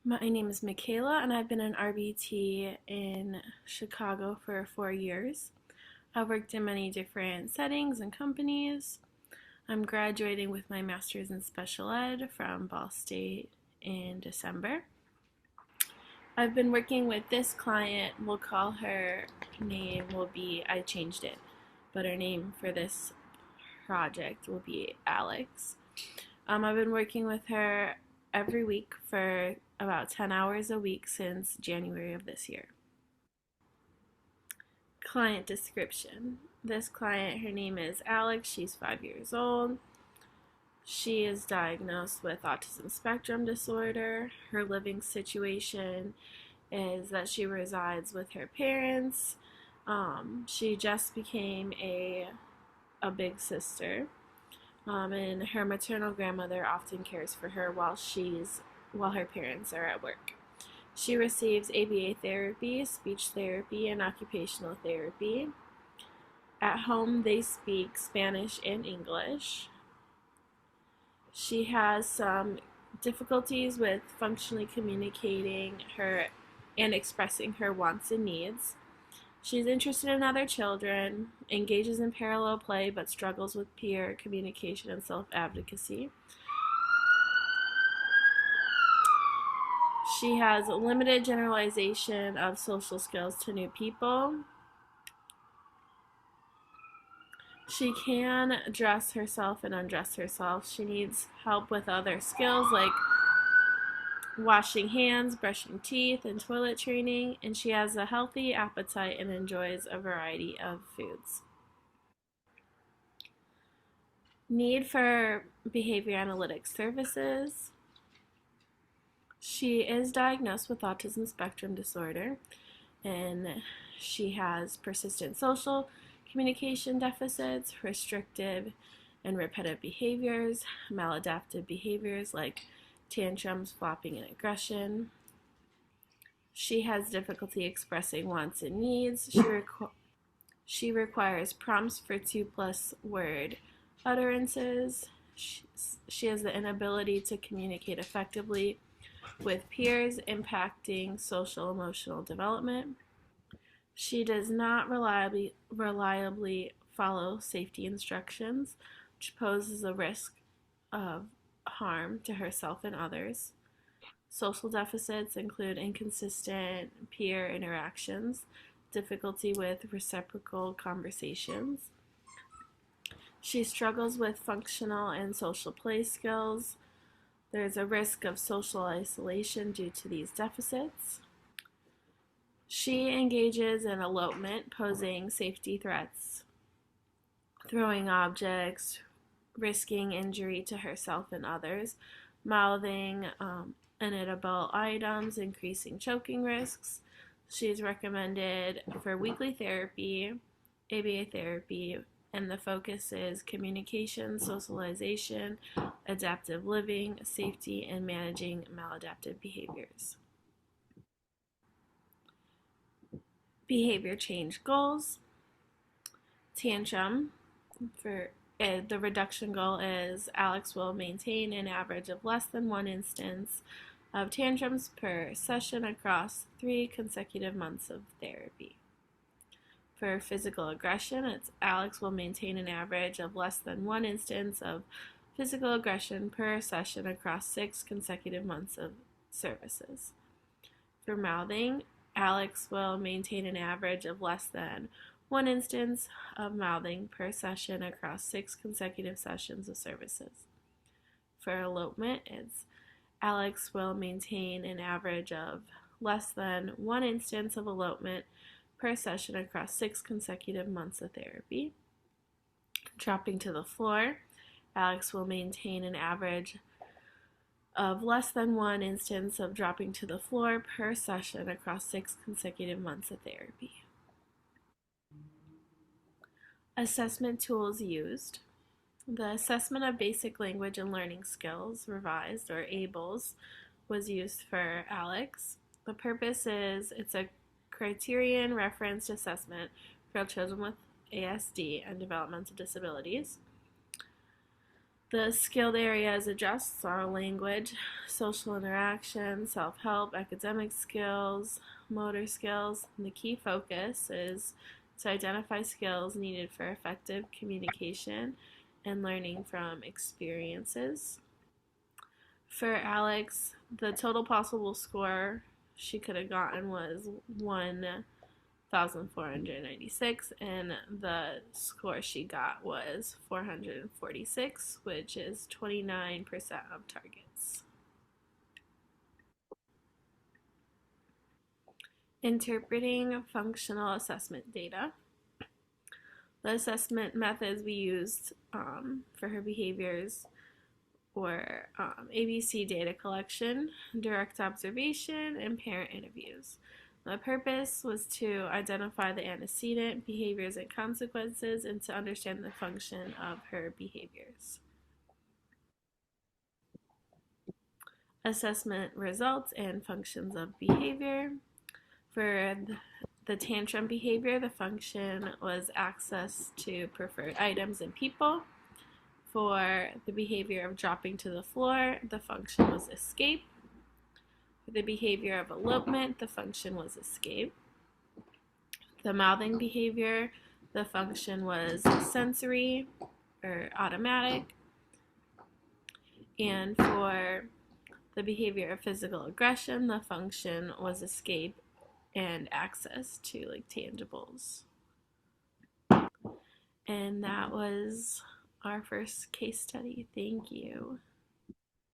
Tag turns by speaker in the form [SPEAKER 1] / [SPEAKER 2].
[SPEAKER 1] My name is Michaela, and I've been an RBT in Chicago for 4 years. I've worked in many different settings and companies. I'm graduating with my master's in special ed from Ball State in December. I've been working with this client. We'll call her name will be, I changed it, but her name for this project will be Alex. I've been working with her every week for about 10 hours a week since January of this year. Client description. This client, her name is Alex. She's 5 years old. She is diagnosed with autism spectrum disorder. Her living situation is that she resides with her parents. She just became a big sister, and her maternal grandmother often cares for her while her parents are at work. She receives ABA therapy, speech therapy, and occupational therapy. At home, they speak Spanish and English. She has some difficulties with functionally communicating her and expressing her wants and needs. She's interested in other children, engages in parallel play, but struggles with peer communication and self-advocacy. She has limited generalization of social skills to new people. She can dress herself and undress herself. She needs help with other skills like washing hands, brushing teeth, and toilet training, and she has a healthy appetite and enjoys a variety of foods. Need for behavior analytics services. She is diagnosed with autism spectrum disorder, and she has persistent social communication deficits, restrictive and repetitive behaviors, maladaptive behaviors like tantrums, flopping, and aggression. She has difficulty expressing wants and needs. She requires prompts for 2+ word utterances. She has the inability to communicate effectively with peers, impacting social emotional development. She does not reliably follow safety instructions, which poses a risk of harm to herself and others. Social deficits include inconsistent peer interactions, difficulty with reciprocal conversations. She struggles with functional and social play skills. There's a risk of social isolation due to these deficits. She engages in elopement, posing safety threats, throwing objects, risking injury to herself and others, mouthing inedible items, increasing choking risks. She's recommended for weekly therapy, ABA therapy, and the focus is communication, socialization, adaptive living, safety, and managing maladaptive behaviors. Behavior change goals. Tantrum. The reduction goal is Alex will maintain an average of less than one instance of tantrums per session across 3 consecutive months of therapy. For physical aggression, it's Alex will maintain an average of less than one instance of physical aggression per session across 6 consecutive months of services. For mouthing, Alex will maintain an average of less than one instance of mouthing per session across 6 consecutive sessions of services. For elopement, it's Alex will maintain an average of less than one instance of elopement per session across 6 consecutive months of therapy. Dropping to the floor, Alex will maintain an average of less than one instance of dropping to the floor per session across 6 consecutive months of therapy. Assessment tools used. The Assessment of Basic Language and Learning Skills, revised, or ABLES, was used for Alex. The purpose is it's a criterion referenced assessment for children with ASD and developmental disabilities. The skilled areas addressed are language, social interaction, self-help, academic skills, motor skills. And the key focus is to identify skills needed for effective communication and learning from experiences. For Alex, the total possible score she could have gotten was 1,496, and the score she got was 446, which is 29% of targets. Interpreting functional assessment data. The assessment methods we used for her behaviors were ABC data collection, direct observation, and parent interviews. The purpose was to identify the antecedent behaviors and consequences and to understand the function of her behaviors. Assessment results and functions of behavior. For the tantrum behavior, the function was access to preferred items and people. For the behavior of dropping to the floor, the function was escape. For the behavior of elopement, the function was escape. The mouthing behavior, the function was sensory or automatic. And for the behavior of physical aggression, the function was escape and access to like tangibles. And that was our first case study. Thank you.